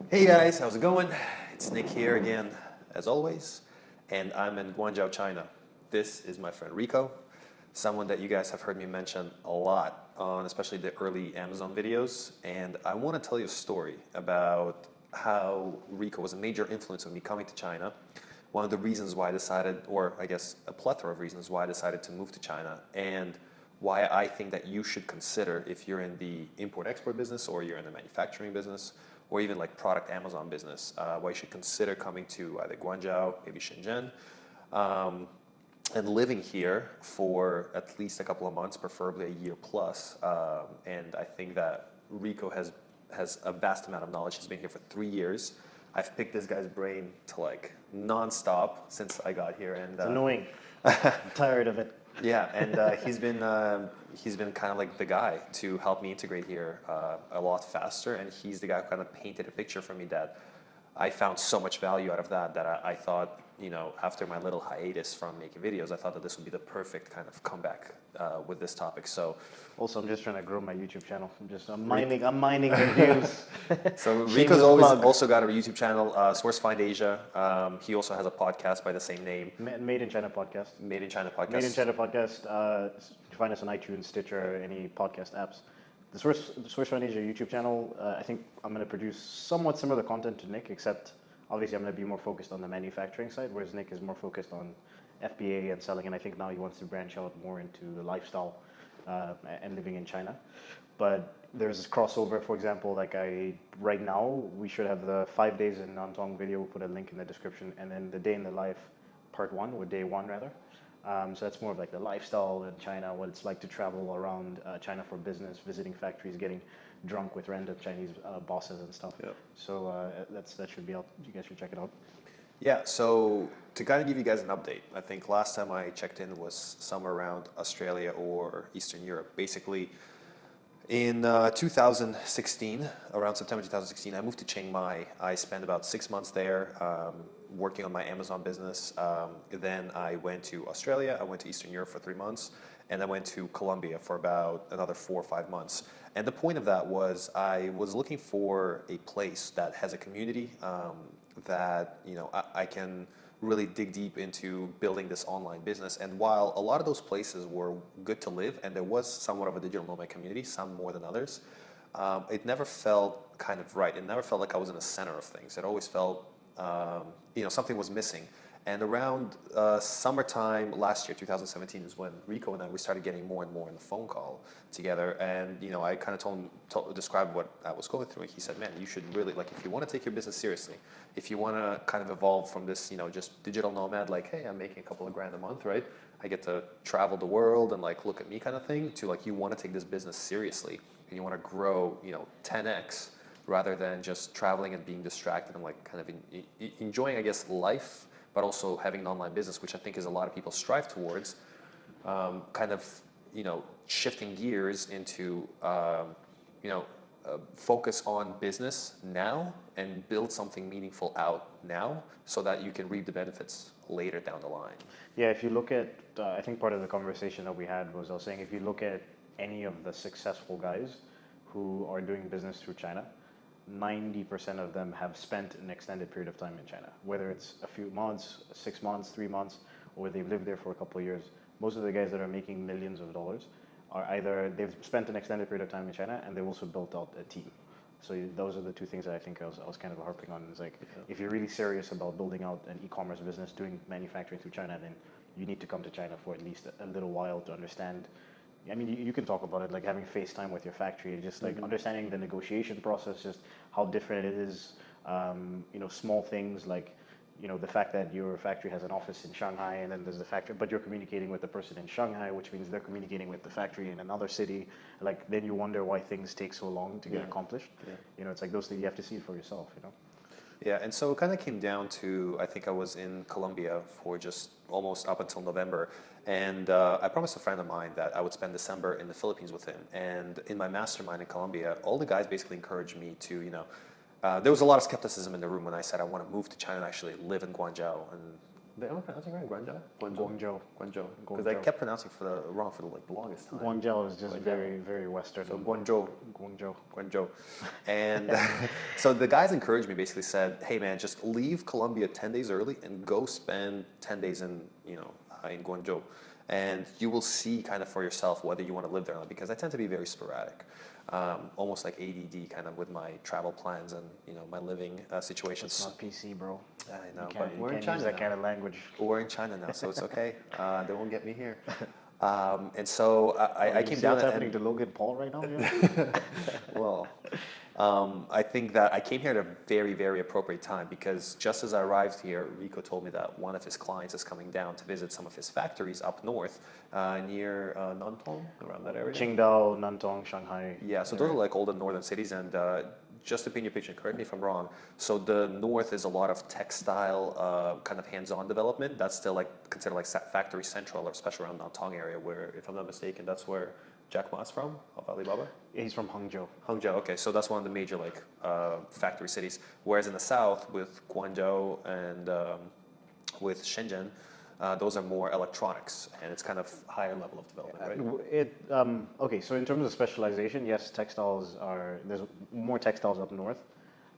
Hey guys, how's it going? It's Nick here again, as always, and I'm in Guangzhou, China. This is my friend Rico, someone that you guys have heard me mention a lot on especially the early Amazon videos, and I want to tell you a story about how Rico was a major influence on me coming to China. One of the reasons why I decided, or I guess a plethora of reasons why I decided to move to China, and why I think that you should consider if you're in the import-export business or you're in the manufacturing business or even like product Amazon business, why you should consider coming to either Guangzhou, maybe Shenzhen, and living here for at least a couple of months, preferably a year plus. And I think that Rico has a vast amount of knowledge. He's been here for 3 years. I've picked this guy's brain to like nonstop since I got here, and It's annoying. I'm tired of it. yeah, and he's been kind of like the guy to help me integrate here a lot faster, and he's the guy who kind of painted a picture for me that I found so much value out of that I thought, you know, after my little hiatus from making videos, I thought that this would be the perfect kind of comeback with this topic. So Also, I'm just trying to grow my YouTube channel. I'm mining the views. So Shameless Rico's plug. also got a YouTube channel, Source Find Asia. He also has a podcast by the same name, Made in China podcast. Made in China Podcast. Made in China podcast. You can find us on iTunes, Stitcher, any podcast apps. The Source Find Asia YouTube channel. I think I'm going to produce somewhat similar content to Nick, except obviously I'm going to be more focused on the manufacturing side, whereas Nick is more focused on FBA and selling, and I think now he wants to branch out more into the lifestyle and living in China. But there's this crossover, for example, right now we should have the 5 days in Nantong video. We'll put a link in the description, and then the day in the life part 1, or day 1 rather. So that's more of like the lifestyle in China, what it's like to travel around China for business, visiting factories, getting drunk with random Chinese bosses and stuff. Yep. So that should be out. You guys should check it out. Yeah, so to kind of give you guys an update, I think last time I checked in was somewhere around Australia or Eastern Europe. Basically, in 2016, around September 2016, I moved to Chiang Mai. I spent about 6 months there working on my Amazon business. Then I went to Australia, I went to Eastern Europe for 3 months, and I went to Colombia for about another 4 or 5 months. And the point of that was I was looking for a place that has a community that, you know, I can really dig deep into building this online business. And while a lot of those places were good to live, and there was somewhat of a digital nomad community, some more than others, it never felt kind of right. It never felt like I was in the center of things. It always felt, you know, something was missing. And around summertime last year, 2017, is when Rico and we started getting more and more in the phone call together. And, you know, I kind of described what I was going through. And he said, man, you should really, like, if you want to take your business seriously, if you want to kind of evolve from this, you know, just digital nomad, like, hey, I'm making a couple of grand a month, right? I get to travel the world and, like, look at me kind of thing, to, like, you want to take this business seriously and you want to grow, you know, 10x rather than just traveling and being distracted and, like, kind of enjoying, I guess, life, but also having an online business, which I think is a lot of people strive towards, kind of, you know, shifting gears into, you know, focus on business now and build something meaningful out now so that you can reap the benefits later down the line. Yeah, if you look at, I think part of the conversation that we had was I was saying, if you look at any of the successful guys who are doing business through China, 90% of them have spent an extended period of time in China, whether it's a few months, 6 months, 3 months, or they've lived there for a couple of years. Most of the guys that are making millions of dollars are either they've spent an extended period of time in China and they've also built out a team. So those are the two things that I think I was kind of harping on. It's like, if you're really serious about building out an e-commerce business, doing manufacturing through China, then you need to come to China for at least a little while to understand. I mean, you can talk about it, like having FaceTime with your factory, just like understanding the negotiation process, just how different it is. You know, small things like, you know, the fact that your factory has an office in Shanghai and then there's the factory, but you're communicating with the person in Shanghai, which means they're communicating with the factory in another city. Like, then you wonder why things take so long to get accomplished. Yeah. You know, it's like those things, you have to see it for yourself, you know? Yeah, and so it kind of came down to, I think I was in Colombia for just almost up until November, and I promised a friend of mine that I would spend December in the Philippines with him. And in my mastermind in Colombia, all the guys basically encouraged me to, you know, there was a lot of skepticism in the room when I said I want to move to China and actually live in Guangzhou and Am I pronouncing right? Guangzhou? Guangzhou. Guangzhou. Because I kept pronouncing wrong for the longest time. Guangzhou is just very, very Western. So Guangzhou. Guangzhou. Guangzhou. And so the guys encouraged me, basically said, hey man, just leave Colombia 10 days early and go spend 10 days in Guangzhou. And you will see kind of for yourself whether you want to live there or not, because I tend to be very sporadic. Almost like ADD kind of with my travel plans and my living situations. It's not PC, bro. I know, But we're in China use that kind of language. We're in China now, so it's okay. They won't get me here. And so I came down. What's happening to Logan Paul right now? Yeah? Well, I think that I came here at a very, very appropriate time, because just as I arrived here, Rico told me that one of his clients is coming down to visit some of his factories up north near Nantong, around that area. Qingdao, Nantong, Shanghai. Yeah, so those are like all the northern cities, and just to paint your picture, correct me if I'm wrong, so the north is a lot of textile kind of hands-on development. That's still like considered like factory central, or especially around Nantong area, where, if I'm not mistaken, that's where Jack Ma's from, of Alibaba? He's from Hangzhou. Hangzhou, okay, so that's one of the major like factory cities. Whereas in the south, with Guangzhou and with Shenzhen, those are more electronics, and it's kind of higher level of development, right? Okay, so in terms of specialization, yes, there's more textiles up north.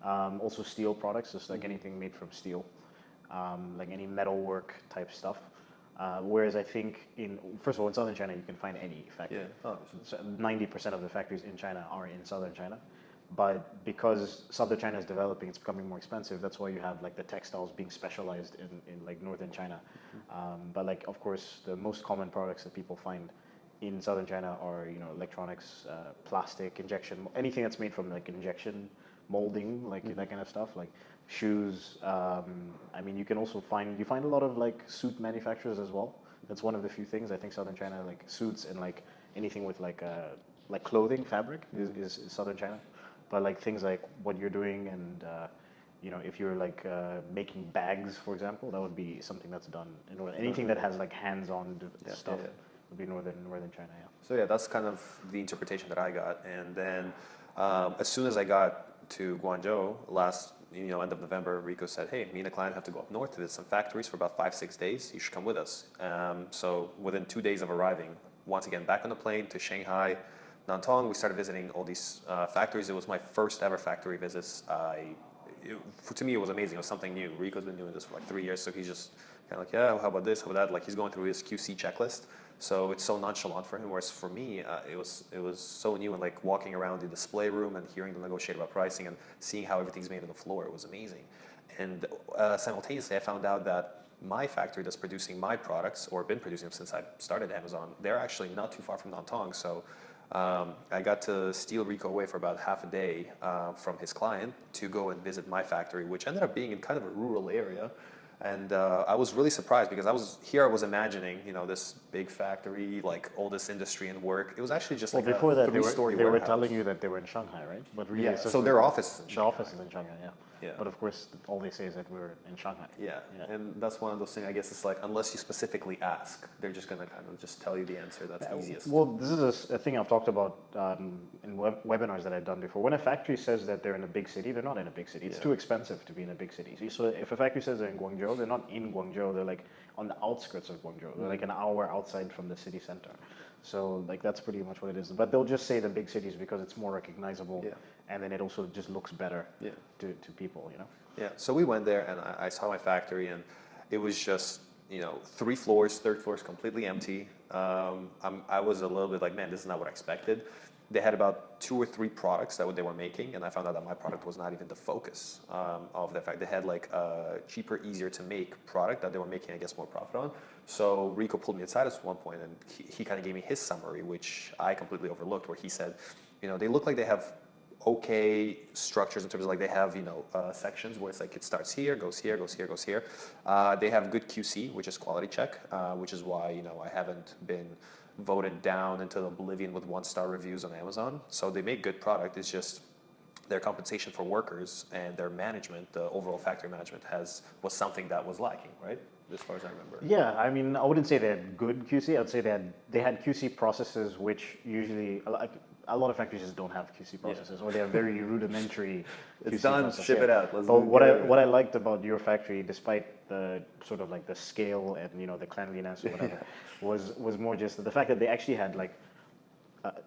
Also steel products, just like anything made from steel, like any metalwork type stuff. Whereas I think first of all, in southern China, you can find any factory. Yeah. So 90% of the factories in China are in southern China. But because southern China is developing, it's becoming more expensive. That's why you have like the textiles being specialized in like northern China. But like, of course, the most common products that people find in southern China are, electronics, plastic, injection, anything that's made from like injection molding, like that kind of stuff, like shoes. I mean, you can also find a lot of like suit manufacturers as well. That's one of the few things I think southern China, like suits and like anything with like clothing, fabric is southern China. But like things like what you're doing, and if you're like making bags, for example, that would be something that's done in northern. Anything that has like hands-on stuff would be northern China. Yeah. So yeah, that's kind of the interpretation that I got. And then as soon as I got to Guangzhou last, end of November, Rico said, hey, me and a client have to go up north to visit some factories for about 5-6 days. You should come with us. So within 2 days of arriving, once again, back on the plane to Shanghai, Nantong, we started visiting all these factories. It was my first ever factory visits. To me, it was amazing. It was something new. Rico's been doing this for like 3 years, so he's just kind of like, yeah, how about this, how about that? Like, he's going through his QC checklist. So it's so nonchalant for him, whereas for me, it was so new, and like walking around the display room and hearing them negotiate about pricing and seeing how everything's made on the floor, it was amazing. And simultaneously, I found out that my factory that's producing my products, or been producing them since I started Amazon, they're actually not too far from Nantong. So I got to steal Rico away for about half a day from his client to go and visit my factory, which ended up being in kind of a rural area. And I was really surprised, because I was imagining, this big factory, like all this industry and work. It was actually just like before a that, three-story they were warehouse. telling you that they were in Shanghai, right? But really, Yeah, so their office is in Shanghai. The office is in Shanghai, yeah. Yeah. But of course, all they say is that we're in Shanghai. Yeah, and that's one of those things, I guess, it's like, unless you specifically ask, they're just going to kind of just tell you the answer that's easiest. Well, this is a thing I've talked about in webinars that I've done before. When a factory says that they're in a big city, they're not in a big city. It's too expensive to be in a big city. So if a factory says they're in Guangzhou, they're not in Guangzhou. They're like on the outskirts of Guangzhou. They're like an hour outside from the city center. So like that's pretty much what it is. But they'll just say the big cities because it's more recognizable, and then it also just looks better to people, Yeah, so we went there, and I saw my factory, and it was just 3 floors, third floor is completely empty. I was a little bit like, man, this is not what I expected. They had about 2 or 3 products that they were making, and I found out that my product was not even the focus of the fact. They had like a cheaper, easier to make product that they were making, I guess, more profit on. So Rico pulled me aside at one point, and he kind of gave me his summary, which I completely overlooked, where he said, they look like they have okay structures in terms of like they have sections where it's like it starts here, goes here, goes here, goes here. They have good QC, which is quality check, which is why I haven't been voted down into oblivion with 1-star reviews on Amazon. So they make good product. It's just their compensation for workers and their management, the overall factory management, was something that was lacking, right? As far as I remember. Yeah, I mean, I wouldn't say they had good QC. I would say they had QC processes, which usually, a lot of factories just don't have QC processes, or they have very rudimentary It's QC done, process. ship it out. Let's But get it. what I liked about your factory, despite the sort of like the scale and the cleanliness or whatever, was more just the fact that they actually had like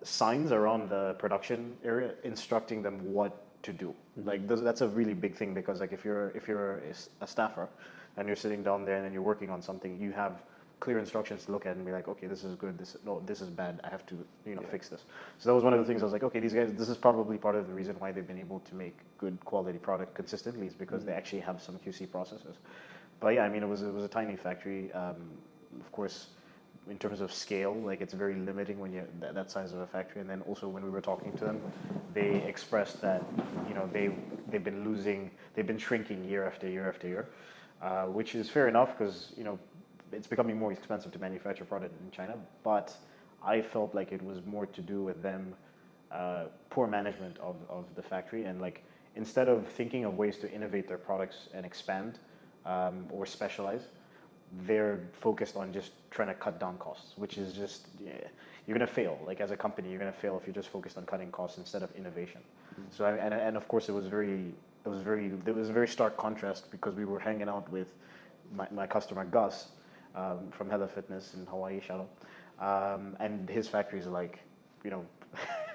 signs around the production area instructing them what to do. Like that's a really big thing, because like if you're a staffer and you're sitting down there and then you're working on something, you have clear instructions to look at and be like, okay, this is good, this is bad, I have to fix this. So that was one of the things I was like, okay, these guys, this is probably part of the reason why they've been able to make good quality product consistently, is because they actually have some QC processes. But yeah, I mean, it was a tiny factory. Of course, in terms of scale, like it's very limiting when you that size of a factory. And then also when we were talking to them, they expressed that they've been shrinking year after year after year, which is fair enough, because it's becoming more expensive to manufacture product in China. But I felt like it was more to do with them poor management of the factory, and like instead of thinking of ways to innovate their products and expand or specialize, they're focused on just trying to cut down costs, which is just, you're going to fail. Like as a company, you're going to fail if you're just focused on cutting costs instead of innovation. So and of course it was a very stark contrast, because we were hanging out with my customer Gus from Hella Fitness in Hawaii, shout out, and his factory is like,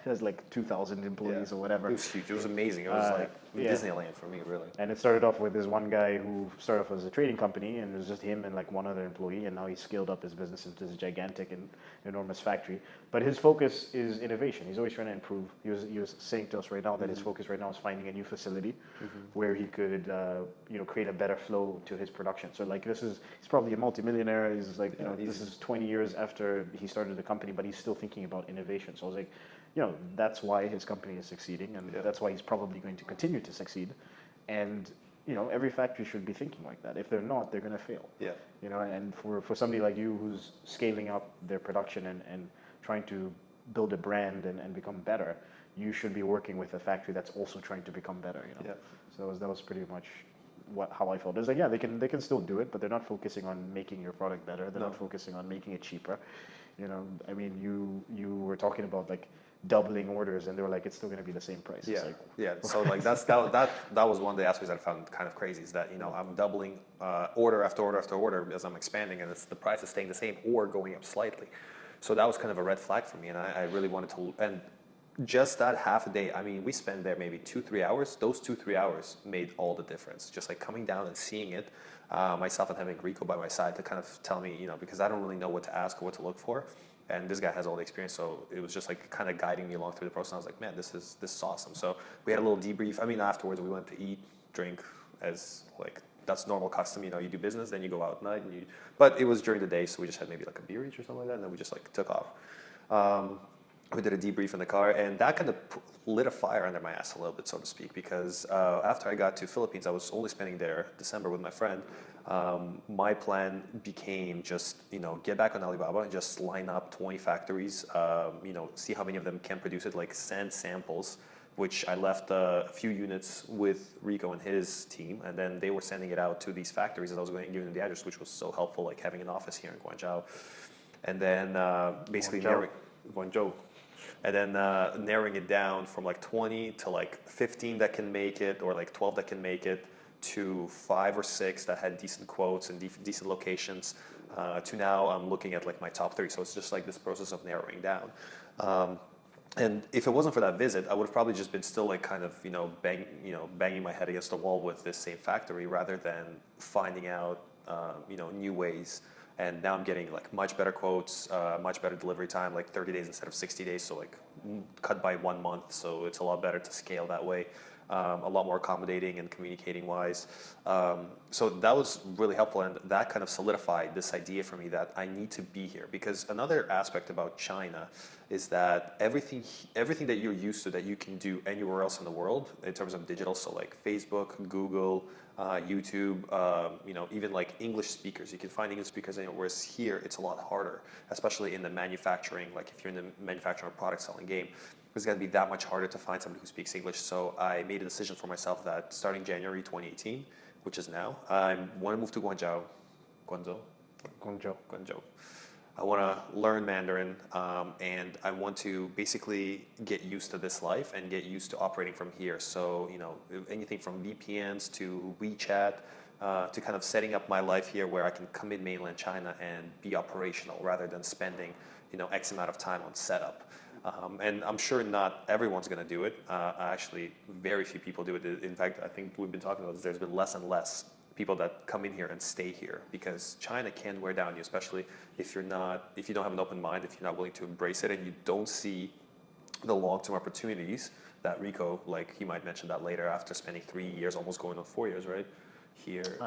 has like 2,000 employees or whatever. It was huge. It was amazing. It was like Disneyland for me, really. And it started off with this one guy who started off as a trading company, and it was just him and like one other employee, and now he's scaled up his business into this gigantic and enormous factory. But his focus is innovation. He's always trying to improve. He was saying to us right now that his focus right now is finding a new facility where he could create a better flow to his production. So like he's probably a multimillionaire. He's like this is 20 years after he started the company, but he's still thinking about innovation. So I was like, that's why his company is succeeding, and that's why he's probably going to continue to succeed. And every factory should be thinking like that. If they're not, they're going to fail. Yeah. And for somebody like you who's scaling up their production and trying to build a brand and become better, you should be working with a factory that's also trying to become better. Yeah. So that was pretty much how I felt. It's like, they can still do it, but they're not focusing on making your product better. They're not focusing on making it cheaper. I mean, you were talking about like doubling orders, and they were like, it's still going to be the same price. Yeah, It's like, So like that was one of the aspects that I found kind of crazy, is that I'm doubling order after order after order as I'm expanding, and the price is staying the same or going up slightly. So that was kind of a red flag for me, and I really wanted to. And just that half a day, I mean, we spent there maybe 2-3 hours. Those 2-3 hours made all the difference. Just like coming down and seeing it, myself and having Rico by my side to kind of tell me, because I don't really know what to ask or what to look for. And this guy has all the experience, so it was just like kind of guiding me along through the process. And I was like, man, this is awesome. So we had a little debrief. I mean, afterwards we went to eat, drink, as like that's normal custom. You do business, then you go out at night. But it was during the day, so we just had maybe like a beer each or something like that, and then we just like took off. We did a debrief in the car, and that kind of lit a fire under my ass a little bit, so to speak, because after I got to Philippines, I was only spending there December with my friend. My plan became just, get back on Alibaba and just line up 20 factories, see how many of them can produce it, like send samples, which I left a few units with Rico and his team, and then they were sending it out to these factories that I was going to give them the address, which was so helpful, like having an office here in Guangzhou. And then basically Guangzhou. And then narrowing it down from like 20 to like 15 that can make it, or like 12 that can make it, to 5 or 6 that had decent quotes and decent locations, to now I'm looking at like my top 3. So it's just like this process of narrowing down. And if it wasn't for that visit, I would have probably just been still like kind of, banging my head against the wall with this same factory, rather than finding out, new ways. And now I'm getting like much better quotes, much better delivery time, like 30 days instead of 60 days. So like cut by 1 month. So it's a lot better to scale that way. A lot more accommodating and communicating wise. So that was really helpful, and that kind of solidified this idea for me that I need to be here. Because another aspect about China is that everything that you're used to that you can do anywhere else in the world in terms of digital, so like Facebook, Google, YouTube, even like English speakers, you can find English speakers anywhere. Whereas here, it's a lot harder, especially in the manufacturing. Like if you're in the manufacturing or product selling game, it's going to be that much harder to find somebody who speaks English. So I made a decision for myself that starting January 2018, which is now, I want to move to Guangzhou. I want to learn Mandarin, and I want to basically get used to this life and get used to operating from here. So, anything from VPNs to WeChat, to kind of setting up my life here where I can come in mainland China and be operational rather than spending, X amount of time on setup. And I'm sure not everyone's going to do it. Actually, very few people do it. In fact, I think we've been talking about this. There's been less and less people that come in here and stay here because China can wear down you, especially if you don't have an open mind, if you're not willing to embrace it, and you don't see the long-term opportunities that Rico, like he might mention that later after spending 3 years, almost going on 4 years, right? Here.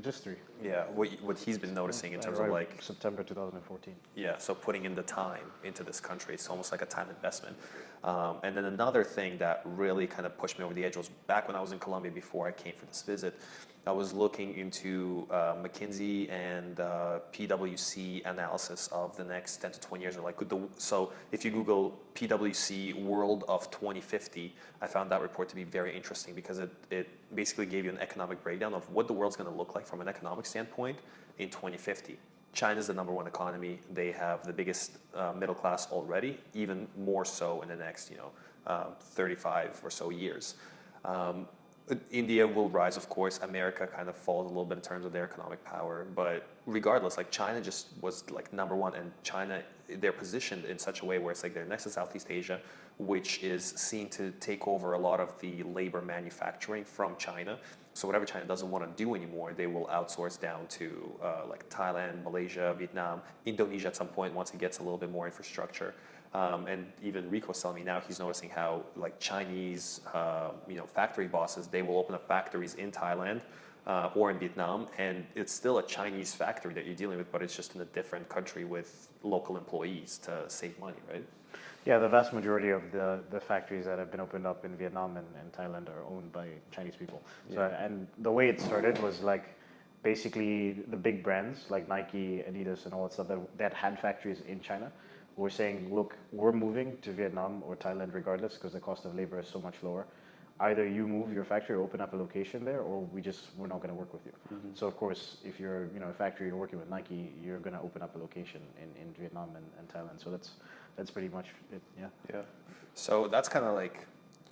Just three. Yeah, what he's been noticing in terms of like September 2014. yeah, so putting in the time into this country, it's almost like a time investment. And then another thing that really kind of pushed me over the edge was back when I was in Colombia before I came for this visit, I was looking into McKinsey and PwC analysis of the next 10 to 20 years. So if you Google PwC World of 2050, I found that report to be very interesting because it basically gave you an economic breakdown of what the world's going to look like from an economic standpoint in 2050. China's the number one economy. They have the biggest middle class already, even more so in the next 35 or so years. India will rise, of course. America kind of falls a little bit in terms of their economic power, but regardless, like China just was like number one, and China, they're positioned in such a way where it's like they're next to Southeast Asia, which is seen to take over a lot of the labor manufacturing from China. So whatever China doesn't want to do anymore, they will outsource down to like Thailand, Malaysia, Vietnam, Indonesia at some point once it gets a little bit more infrastructure. And even Rico was telling me now he's noticing how like Chinese, factory bosses, they will open up factories in Thailand or in Vietnam, and it's still a Chinese factory that you're dealing with, but it's just in a different country with local employees to save money, right? Yeah, the vast majority of the factories that have been opened up in Vietnam and Thailand are owned by Chinese people. So, and the way it started was like basically the big brands like Nike, Adidas, and all that stuff that had factories in China were saying, look, we're moving to Vietnam or Thailand regardless because the cost of labor is so much lower. Either you move your factory or open up a location there, or we're not going to work with you. Mm-hmm. So of course, if you're a factory, you're working with Nike, you're going to open up a location in Vietnam and Thailand. So that's pretty much it. Yeah. Yeah. So that's kind of like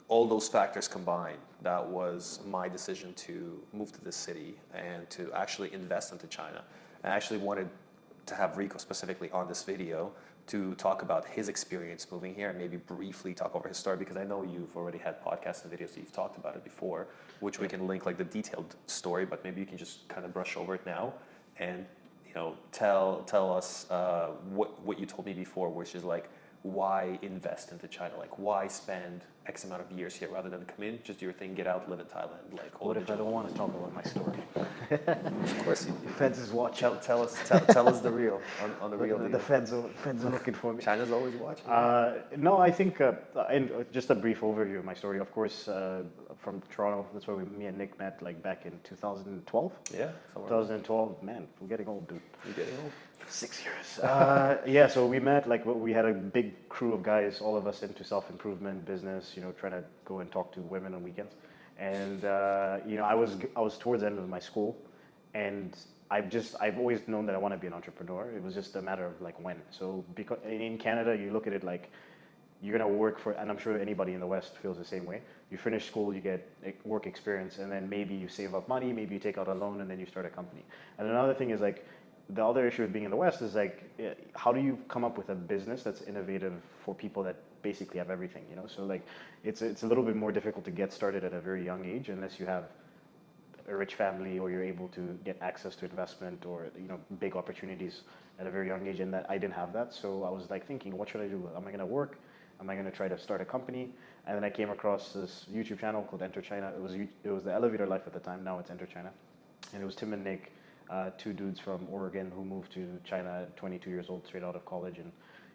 all those factors combined. That was my decision to move to this city and to actually invest into China. I actually wanted to have Rico specifically on this video to talk about his experience moving here and maybe briefly talk over his story, because I know you've already had podcasts and videos that you've talked about it before, which we can link like the detailed story, but maybe you can just kind of brush over it now and tell us what you told me before, which is like, why invest into China? Like, why spend X amount of years here rather than come in, just do your thing, get out, live in Thailand? Like, what if I don't want to talk about my story? Of course, the feds is watching. Tell us the real on the real deal. The feds are looking for me. China's always watching. No, I think, and just a brief overview of my story. Of course, from Toronto, that's where me and Nick met, like back in 2012. Yeah, 2012. Man, we're getting old, dude. You're getting old. 6 years. Yeah, so we met, like we had a big crew of guys, all of us into self-improvement, business, trying to go and talk to women on weekends. And, I was towards the end of my school, and I've always known that I want to be an entrepreneur. It was just a matter of like when. So because in Canada, you look at it like you're going to work for, and I'm sure anybody in the West feels the same way. You finish school, you get work experience, and then maybe you save up money, maybe you take out a loan, and then you start a company. And another thing is like, the other issue with being in the West is like, how do you come up with a business that's innovative for people that basically have everything, So like, it's a little bit more difficult to get started at a very young age unless you have a rich family or you're able to get access to investment or big opportunities at a very young age. And that I didn't have that, so I was like thinking, what should I do? Am I going to work? Am I going to try to start a company? And then I came across this YouTube channel called Enter China. It was the Elevator Life at the time. Now it's Enter China, and it was Tim and Nick. Two dudes from Oregon who moved to China at 22 years old, straight out of college, and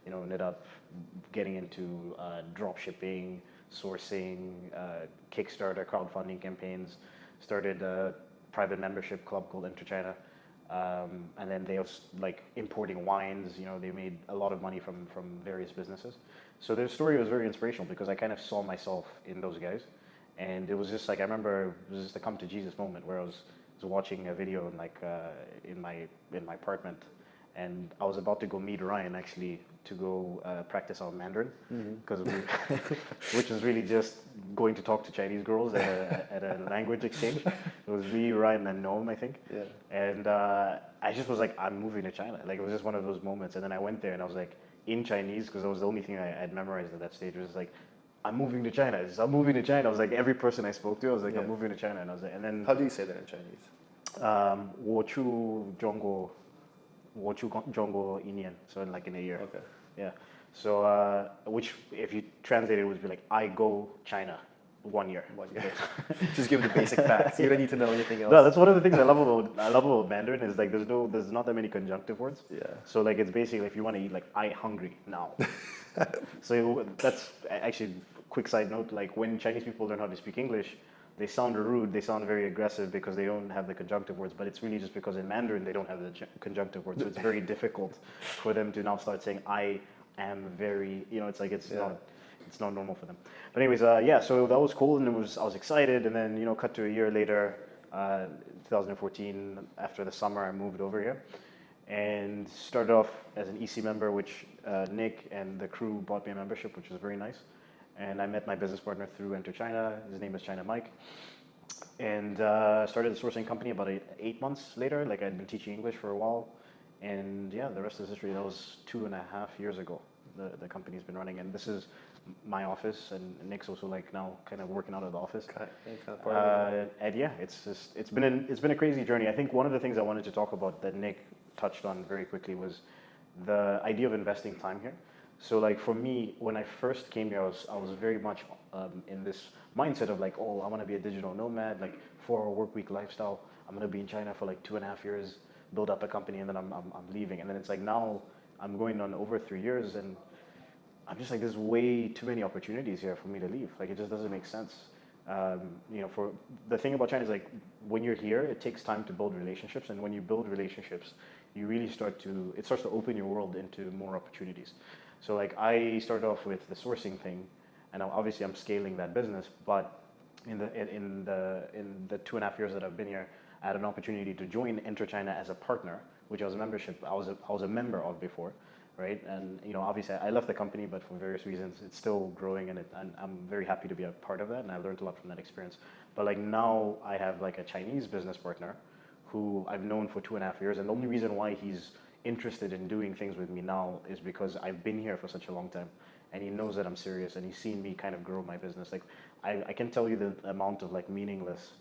ended up getting into drop shipping, sourcing, Kickstarter, crowdfunding campaigns, started a private membership club called Enter China, and then they was like importing wines. They made a lot of money from various businesses. So their story was very inspirational because I kind of saw myself in those guys, and it was just like, I remember it was just a come to Jesus moment where I was watching a video in my apartment, and I was about to go meet Ryan actually to go practice our Mandarin, because which is really just going to talk to Chinese girls at a language exchange. It was me, Ryan, and Noam, I think. Yeah. And I just was like, I'm moving to China. Like, it was just one of those moments. And then I went there and I was like, in Chinese, because that was the only thing I had memorized at that stage. It was like, I'm moving to China. I'm moving to China. I was like, every person I spoke to, I was like, Yeah. I'm moving to China. And I was like, and then How do you say that in Chinese? 我去中国 Zhongguo Indian, so in like in a year. Okay. Yeah. So, which if you translate it would be like, I go China 1 year. 1 year. Just give them the basic facts. You don't need to know anything else. No, that's one of the things I love about Mandarin is like there's not that many conjunctive words. Yeah. So like it's basically if you want to eat like I hungry now. So that's actually quick side note. Like when Chinese people learn how to speak English, they sound rude, they sound very aggressive because they don't have the conjunctive words, but it's really just because in Mandarin they don't have the conjunctive words, so it's very difficult for them to now start saying I am very, it's like it's not normal for them. But anyways, yeah, so that was cool, and I was excited, and then cut to a year later, 2014, after the summer, I moved over here and started off as an EC member, which Nick and the crew bought me a membership, which was very nice. And I met my business partner through Enter China. His name is China Mike. And started the sourcing company about 8 months later. Like I'd been teaching English for a while. And yeah, the rest is history. That was 2.5 years ago. The company's been running. And this is my office. And Nick's also like now kind of working out of the office. And yeah, it's been a crazy journey. I think one of the things I wanted to talk about that Nick touched on very quickly was the idea of investing time here. So like for me, when I first came here, I was very much in this mindset of like, oh, I want to be a digital nomad, like 4-hour work week lifestyle. I'm going to be in China for like 2.5 years, build up a company, and then I'm leaving. And then it's like now I'm going on over 3 years, and I'm just like, there's way too many opportunities here for me to leave. Like it just doesn't make sense. For the thing about China is like when you're here, it takes time to build relationships, and when you build relationships, you really it starts to open your world into more opportunities. So like I started off with the sourcing thing, and obviously I'm scaling that business. But in the 2.5 years that I've been here, I had an opportunity to join Enter China as a partner, which was a membership I was a member of before, right? And obviously I left the company, but for various reasons it's still growing, and I'm very happy to be a part of that, and I learned a lot from that experience. But like now I have like a Chinese business partner who I've known for 2.5 years, and the only reason why he's interested in doing things with me now is because I've been here for such a long time, and he knows that I'm serious, and he's seen me kind of grow my business. Like I can tell you the amount of like meaningless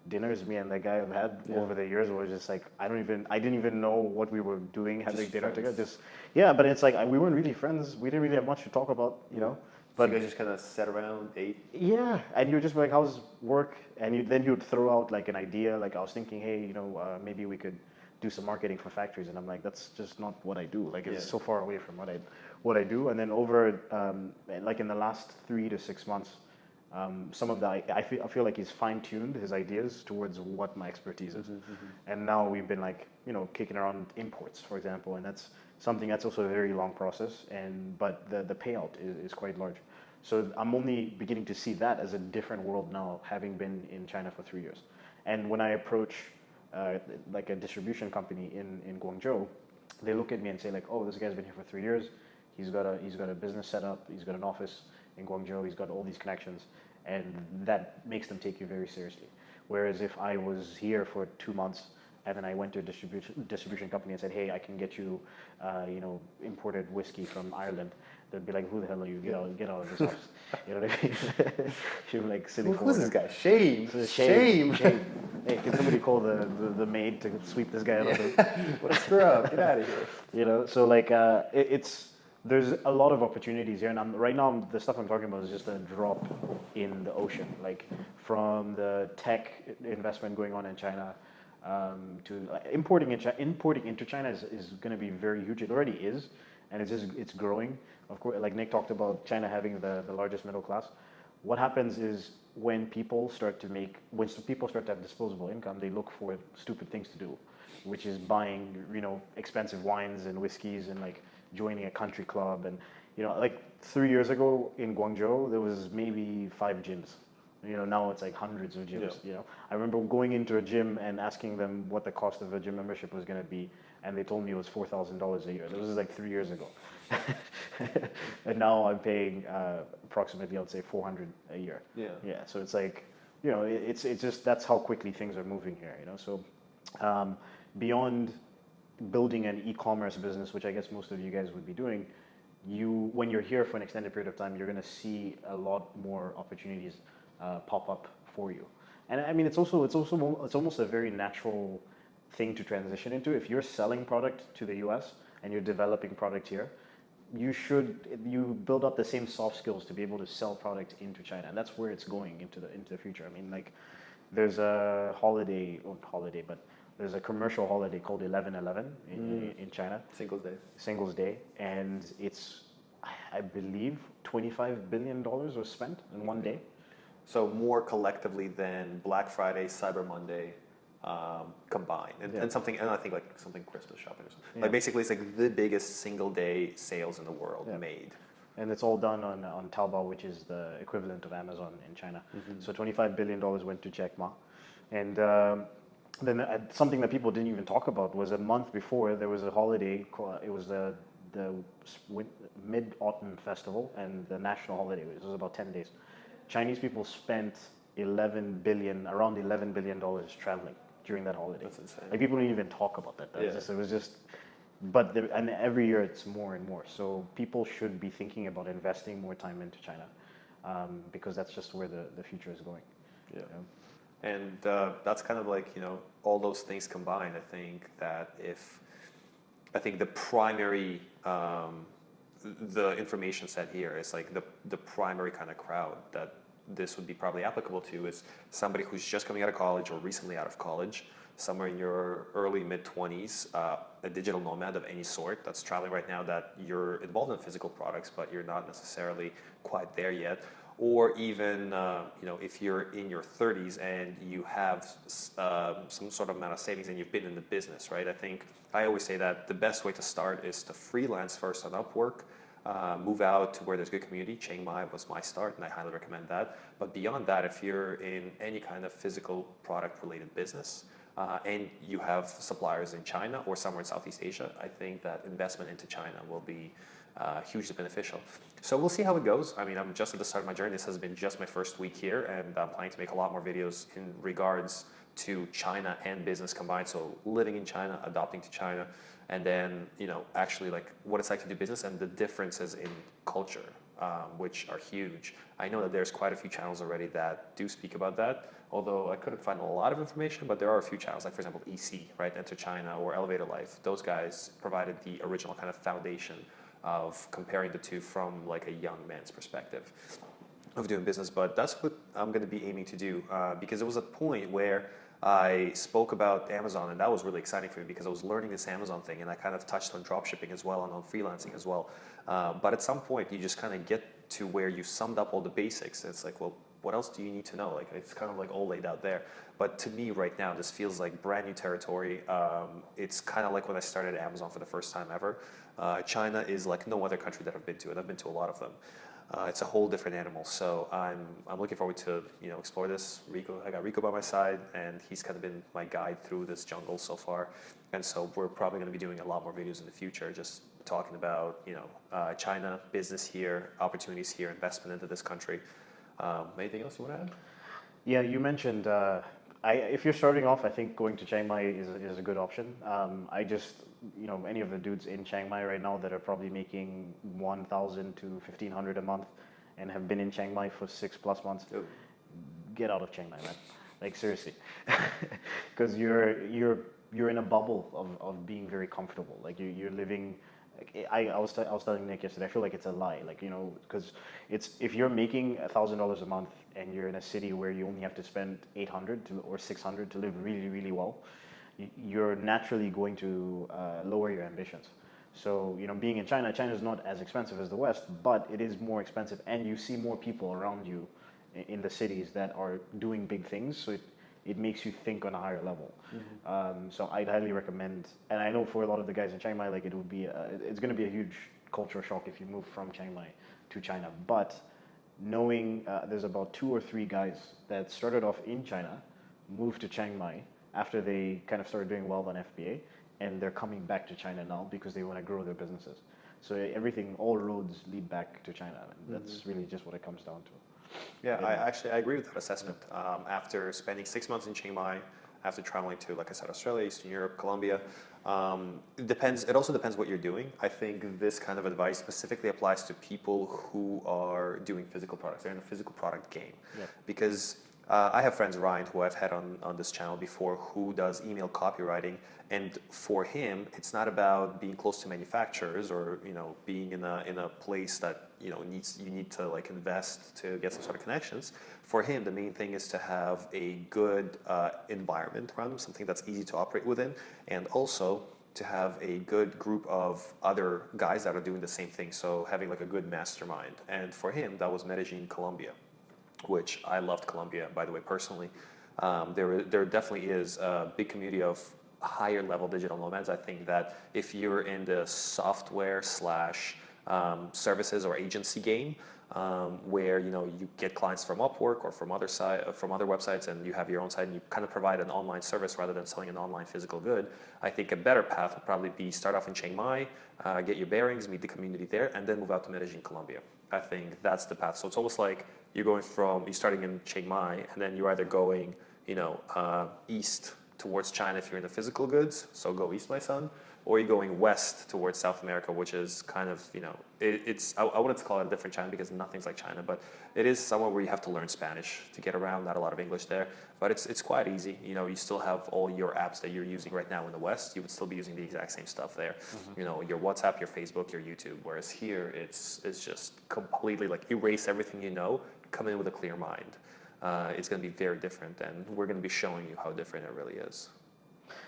dinners me and that guy have had over the years where it's just like I didn't even know what we were doing having dinner together. But it's like we weren't really friends. We didn't really have much to talk about, But you guys just kind of sat around, ate. Yeah, and you were just like, "How's work?" And then you'd throw out like an idea. Like I was thinking, hey, maybe we could do some marketing for factories, and I'm like, that's just not what I do. Like it's so far away from what I do. And then over like in the last 3 to 6 months, some of that I feel like he's fine-tuned his ideas towards what my expertise is. And now we've been like kicking around imports, for example, and that's something that's also a very long process, but the payout is quite large. So I'm only beginning to see that as a different world now, having been in China for 3 years. And when I approach like a distribution company in Guangzhou, they look at me and say like, oh, this guy's been here for 3 years. He's got a business set up. He's got an office in Guangzhou. He's got all these connections, and that makes them take you very seriously. Whereas if I was here for 2 months and then I went to a distribution company and said, hey, I can get you, imported whiskey from Ireland, they'd be like, who the hell are you? Get out of this house. You know what I mean? She'd be like, silly Who's this guy? Shame. Hey, can somebody call the maid to sweep this guy out of the... What a screw up. Get out of here. So like there's a lot of opportunities here, and right now the stuff I'm talking about is just a drop in the ocean. Like from the tech investment going on in China, to importing into China is going to be very huge. It already is, and it's growing. Of course, like Nick talked about China having the largest middle class. What happens is when people start to have disposable income, they look for stupid things to do, which is buying expensive wines and whiskeys and like joining a country club. And like 3 years ago in Guangzhou, there was maybe 5 gyms. You know, now it's like hundreds of gyms. You know, I remember going into a gym and asking them what the cost of a gym membership was going to be, and they told me it was $4,000 a year. This was like 3 years ago, and now I'm paying approximately, I would say, 400 a year. Yeah. So it's like, you know, it's just that's how quickly things are moving here. You know, so beyond building an e-commerce business, which I guess most of you guys would be doing, when you're here for an extended period of time, you're going to see a lot more opportunities pop up for you. And I mean, it's almost a very natural thing to transition into. If you're selling product to the US and you're developing product here, you build up the same soft skills to be able to sell product into China, and that's where it's going into the future. I mean, like, there's a but there's a commercial holiday called 11/11 in China. Singles Day, and it's, I believe, $25 billion was spent in one day. So more collectively than Black Friday, Cyber Monday combined, and I think like something Christmas shopping or something. Like basically, it's like the biggest single day sales in the world made. And it's all done on Taobao, which is the equivalent of Amazon in China. So $25 billion went to Jack Ma, and then something that people didn't even talk about was a month before there was a holiday. It was the Mid-Autumn Festival and the national holiday. It was about 10 days. Chinese people spent around $11 billion traveling during that holiday. That's insane. Like, people didn't even talk about that. And every year it's more and more. So people should be thinking about investing more time into China, because that's just where the future is going. Yeah. You know? And that's kind of like, you know, all those things combined. I think the primary, the information set here is like the primary kind of crowd that this would be probably applicable to is somebody who's just coming out of college or recently out of college, somewhere in your early mid-20s, a digital nomad of any sort that's traveling right now, that you're involved in physical products, but you're not necessarily quite there yet. Or even, you know, if you're in your 30s and you have some sort of amount of savings and you've been in the business, right? I always say that the best way to start is to freelance first on Upwork, move out to where there's good community. Chiang Mai was my start, and I highly recommend that. But beyond that, if you're in any kind of physical product-related business, and you have suppliers in China or somewhere in Southeast Asia, I think that investment into China will be hugely beneficial. So we'll see how it goes. I mean, I'm just at the start of my journey. This has been just my first week here, and I'm planning to make a lot more videos in regards to China and business combined. So living in China, adopting to China, and then, you know, actually like what it's like to do business and the differences in culture, which are huge. I know that there's quite a few channels already that do speak about that, although I couldn't find a lot of information, but there are a few channels, like for example, EC, right, Enter China, or Elevator Life. Those guys provided the original kind of foundation of comparing the two from like a young man's perspective of doing business. But that's what I'm going to be aiming to do, because there was a point where I spoke about Amazon, and that was really exciting for me because I was learning this Amazon thing, and I kind of touched on dropshipping as well and on freelancing as well. But at some point, you just kind of get to where you summed up all the basics. It's like, well, what else do you need to know? Like, it's kind of like all laid out there. But to me right now, this feels like brand new territory. It's kind of like when I started Amazon for the first time ever. China is like no other country that I've been to, and I've been to a lot of them. It's a whole different animal. So I'm looking forward to, you know, explore this. I got Rico by my side, and he's kind of been my guide through this jungle so far. And so we're probably going to be doing a lot more videos in the future, just talking about, you know, China, business here, opportunities here, investment into this country. Anything else you want to add? Yeah, you mentioned, if you're starting off, I think going to Chiang Mai is a good option. You know, any of the dudes in Chiang Mai right now that are probably making $1,000 to $1,500 a month and have been in Chiang Mai for 6+ months, get out of Chiang Mai, man. Like, seriously, because you're in a bubble of being very comfortable. Like, you're living. I was telling Nick yesterday, I feel like it's a lie. Like, you know, because if you're making $1,000 a month and you're in a city where you only have to spend $800 or $600 to live really, really well, you're naturally going to lower your ambitions. So, you know, being in China is not as expensive as the West, but it is more expensive, and you see more people around you in the cities that are doing big things. So it makes you think on a higher level. Mm-hmm. So I'd highly recommend, and I know for a lot of the guys in Chiang Mai, like, it's going to be a huge cultural shock if you move from Chiang Mai to China. But knowing there's about 2 or 3 guys that started off in China, moved to Chiang Mai after they kind of started doing well on FBA, and they're coming back to China now because they want to grow their businesses. So everything, all roads lead back to China, and that's really just what it comes down to. Yeah, I agree with that assessment. After spending 6 months in Chiang Mai, after traveling to, like I said, Australia, Eastern Europe, Colombia, it depends. It also depends what you're doing. I think this kind of advice specifically applies to people who are doing physical products. They're in the physical product game. Yeah. Because I have friends, Ryan, who I've had on this channel before, who does email copywriting, and for him, it's not about being close to manufacturers or being in a place that you need to like invest to get some sort of connections. For him, the main thing is to have a good environment around him, something that's easy to operate within, and also to have a good group of other guys that are doing the same thing. So having like a good mastermind, and for him, that was Medellin, Colombia, which I loved Colombia, by the way, personally. There definitely is a big community of higher level digital nomads. I think that if you're in the software slash services or agency game, where you get clients from Upwork or from other websites, and you have your own site and you kind of provide an online service rather than selling an online physical good, I think a better path would probably be start off in Chiang Mai, get your bearings, meet the community there, and then move out to Medellin, Colombia. I think that's the path. So it's almost like you're starting in Chiang Mai, and then you're either going, east towards China if you're in the physical goods, so go east, my son, or you're going west towards South America, which is kind of, I wouldn't call it a different China because nothing's like China, but it is somewhere where you have to learn Spanish to get around, not a lot of English there, but it's quite easy. You still have all your apps that you're using right now in the West, you would still be using the exact same stuff there. Your WhatsApp, your Facebook, your YouTube, whereas here it's just completely like erase everything come in with a clear mind. It's going to be very different, and we're going to be showing you how different it really is.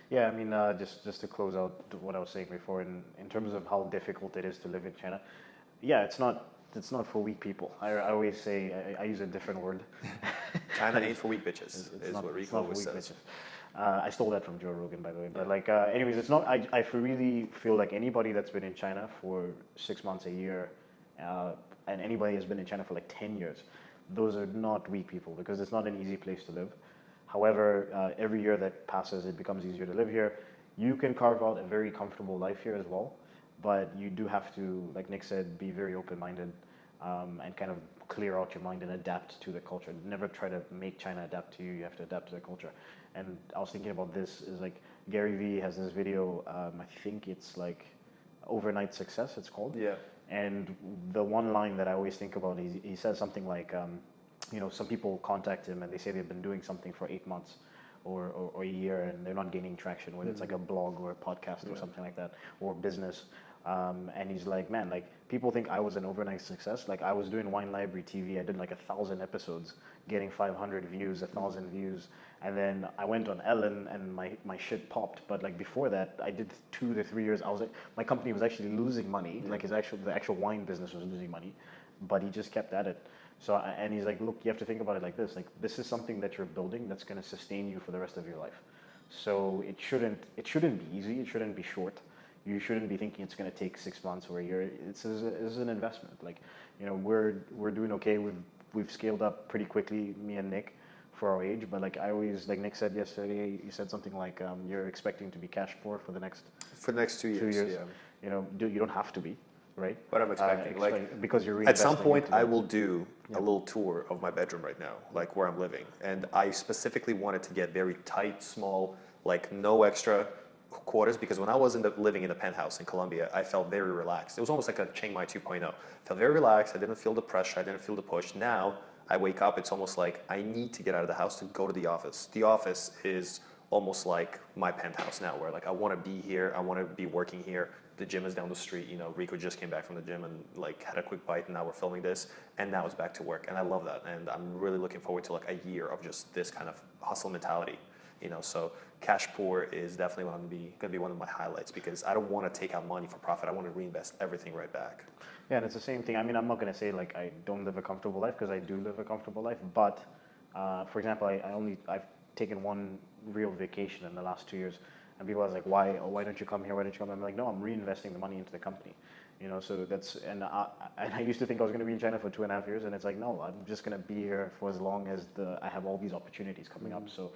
Yeah, I mean, just to close out what I was saying before, in terms of how difficult it is to live in China, yeah, it's not for weak people. I always say, I use a different word. China ain't for weak bitches, is what Rico always says. I stole that from Joe Rogan, by the way. But anyways, it's not. I really feel like anybody that's been in China for 6 months, a year, and anybody has been in China for like 10 years, those are not weak people because it's not an easy place to live. However, every year that passes, it becomes easier to live here. You can carve out a very comfortable life here as well, but you do have to, like Nick said, be very open-minded and kind of clear out your mind and adapt to the culture. Never try to make China adapt to you. You have to adapt to the culture. And I was thinking about this is like Gary Vee has this video. I think it's like Overnight Success. It's called. Yeah. And the one line that I always think about, he says something like, some people contact him and they say they've been doing something for 8 months or a year and they're not gaining traction, whether it's like a blog or a podcast or something like that, or business. And he's like, man, like people think I was an overnight success. Like I was doing Wine Library TV. I did like 1,000 episodes, getting 500 views, 1,000 views. And then I went on Ellen and my shit popped. But like before that, I did 2 to 3 years. My company was actually losing money. Like the actual wine business was losing money, but he just kept at it. So, and he's like, look, you have to think about it like this. Like this is something that you're building that's going to sustain you for the rest of your life. So it shouldn't be easy. It shouldn't be short. You shouldn't be thinking it's going to take 6 months or a year. It's an investment. Like, we're doing okay. We've scaled up pretty quickly, me and Nick, for our age. But like I always, like Nick said yesterday, he said something like, you're expecting to be cash poor for the next 2 years. Yeah. You don't have to be, right? But I'm expecting, because you're at some point, I will do a little tour of my bedroom right now, like where I'm living, and I specifically wanted to get very tight, small, like no extra quarters, because when I was living in a penthouse in Colombia, I felt very relaxed. It was almost like a Chiang Mai 2.0. I felt very relaxed. I didn't feel the pressure. I didn't feel the push. Now I wake up, it's almost like I need to get out of the house to go to the office. The office is almost like my penthouse now, where like I want to be here. I want to be working here. The gym is down the street. Rico just came back from the gym and like had a quick bite, and now we're filming this, and now it's back to work, and I love that, and I'm really looking forward to like a year of just this kind of hustle mentality. So cash poor is definitely going to be one of my highlights, because I don't want to take out money for profit. I want to reinvest everything right back. Yeah, and it's the same thing. I mean, I'm not going to say like I don't live a comfortable life, because I do live a comfortable life. But for example, I've taken one real vacation in the last 2 years, and people are like, why don't you come here? Why don't you come? I'm like, no, I'm reinvesting the money into the company. You know, so that's, and I used to think I was going to be in China for 2.5 years, and it's like, no, I'm just going to be here for as long as I have all these opportunities coming up. So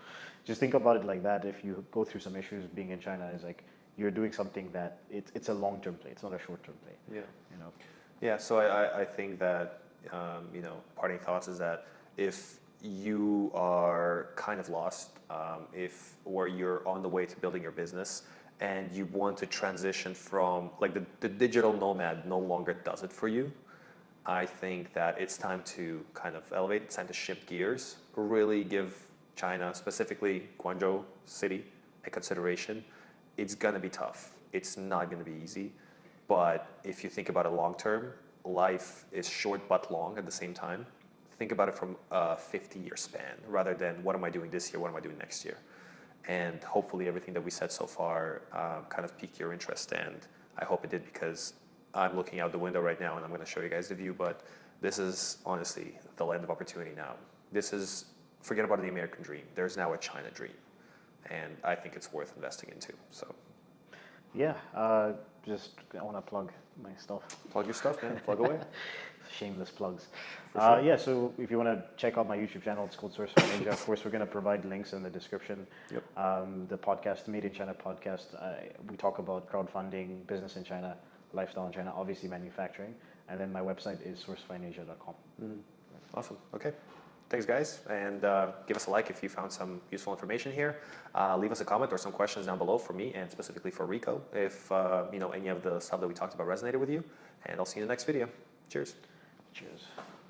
just think about it like that. If you go through some issues being in China, it's like you're doing something that it's a long-term play. It's not a short-term play. Yeah. You know. Yeah. So I think that you know, parting thoughts is that if you are kind of lost, or you're on the way to building your business, and you want to transition from, like, the digital nomad no longer does it for you, I think that it's time to kind of elevate. It's time to shift gears, really give China, specifically Guangzhou city, a consideration. It's gonna be tough. It's not gonna be easy. But if you think about it long term, life is short but long at the same time. Think about it from a 50-year span rather than what am I doing this year, what am I doing next year. And hopefully everything that we said so far kind of piqued your interest, and I hope it did, because I'm looking out the window right now and I'm going to show you guys the view, but this is honestly the land of opportunity now. This is, forget about the American dream. There's now a China dream, and I think it's worth investing into. So, yeah, just I want to plug my stuff. Plug your stuff, man. Plug away. Shameless plugs. Sure. Yeah, so if you want to check out my YouTube channel, it's called Source Fine Asia. Of course, we're going to provide links in the description. Yep. The podcast, Made in China podcast, we talk about crowdfunding, business in China, lifestyle in China, obviously manufacturing. And then my website is sourcefineasia.com. Awesome. Okay. Thanks, guys. And give us a like if you found some useful information here. Leave us a comment or some questions down below for me, and specifically for Rico, if you know, any of the stuff that we talked about resonated with you. And I'll see you in the next video. Cheers. Cheers.